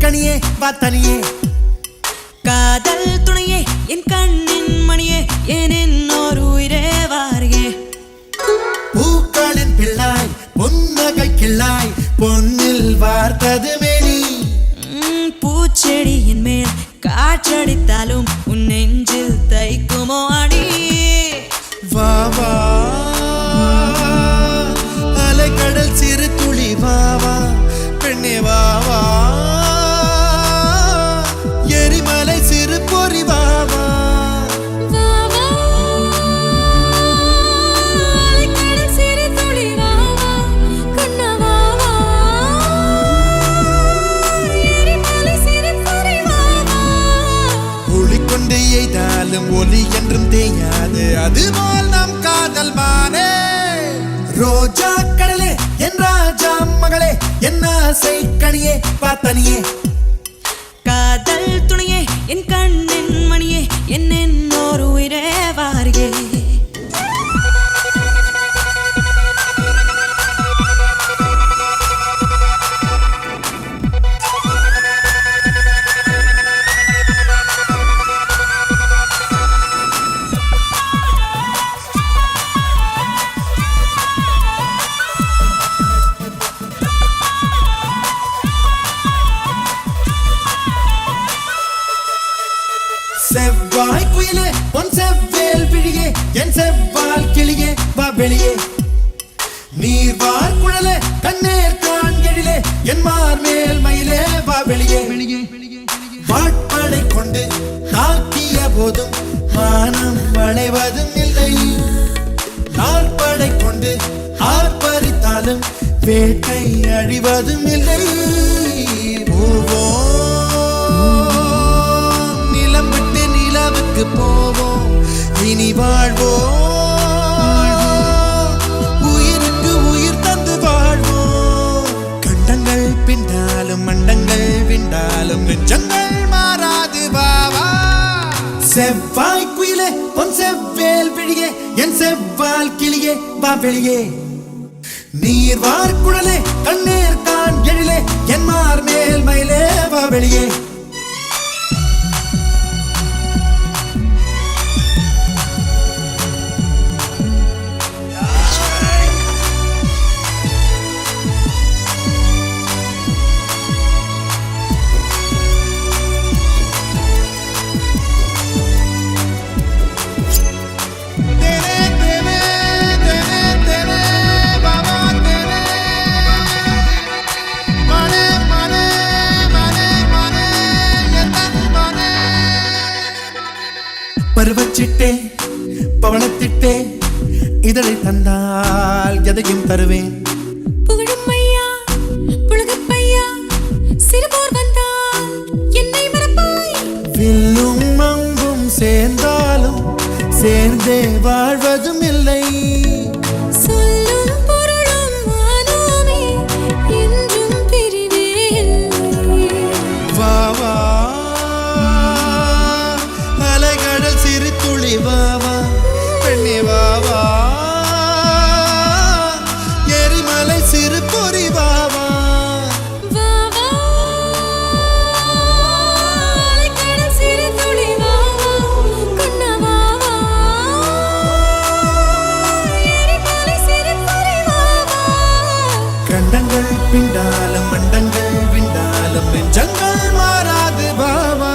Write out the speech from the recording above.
கனியே வா தனியே காதல் துணையே என் கண்ணின் மணியே ஏன் என்னோர் உயிரே வாரியே பூக்களின் பிள்ளாய் பொன்னகை கிள்ளாய் பொன்னில் வார்த்தது மேனி பூச்செடியின் மேல் காற்றடித்தாலும் உன் நெஞ்சில் தைக்குமோ அடி வா வா அலைக்கடல் சிறு துளி வா வா பெண்ணே வா வா எரிமலை சிறு பொறி வா வா ஒலி என்றும் தேயாது அதுபோல் நம் காதல் மானே ரோஜா கடலே என் ராஜா மகளே என் ஆசை கனியே பார்த்தனியே காதல் துணையே என் கண்ணின் மணியே என் என்னோர் உயிரே வாரியே செவ்வாய் குயிலே பொன் செவ்வேல் விழியே என் செவ்வால் கிளியே வா வெளியே நீர்வார் குழலே கண்ணேர் காண்கெழிலே என் மார்மேல் மயிலே வா வெளியே வாட்படை கொண்டு தாக்கிய போதும் மானம் வளைவதும் இல்லை நாற்படை கொண்டு ஆர்ப்பரித்தாலும் வேட்டை அழிவதும் இல்லை போவோம் இனி வாழ்வோம் உயிருக்கு உயிர் தந்து வாழ்வோம் கண்டங்கள் பின்னாலும் மண்டங்கள் விண்டாலும் நெஞ்சங்கள் மாறாது வாவா செவ்வாய் குயிலே பொன் செவ்வேல் விழியே என் செவ்வால் கிளியே வா வெளியே நீர்வார் குழலே கண்ணேர் கான் எழிலே என் மார்மேல் மயிலே வா வெளியே பருவச்சிட்டே பவனத்திட்டே இதழை தந்தால் எதையும் தருவேன் புகழும் ஐயா புலகப்பையா சிறுபோர் வந்தால் என்னை மறப்பாய் வில்லும் அம்பும் சேர்ந்தாலும் சேர்ந்தே வாழ்வதும் இல்லை சொல்லும் பொருளும் மானமே என்றும் பிரிவே வா வா சிறு துளி வா வா பெண்ணே வா வா எரிமலை சிறு பொறி வா வா சிறு துளி வா கண்ணா வா எரிமலை சிறு பொறி வா கண்டங்கள் பிண்டாலும் மண்டங்கள் விண்டாலும் நெஞ்சங்கள் மாறாது வா வா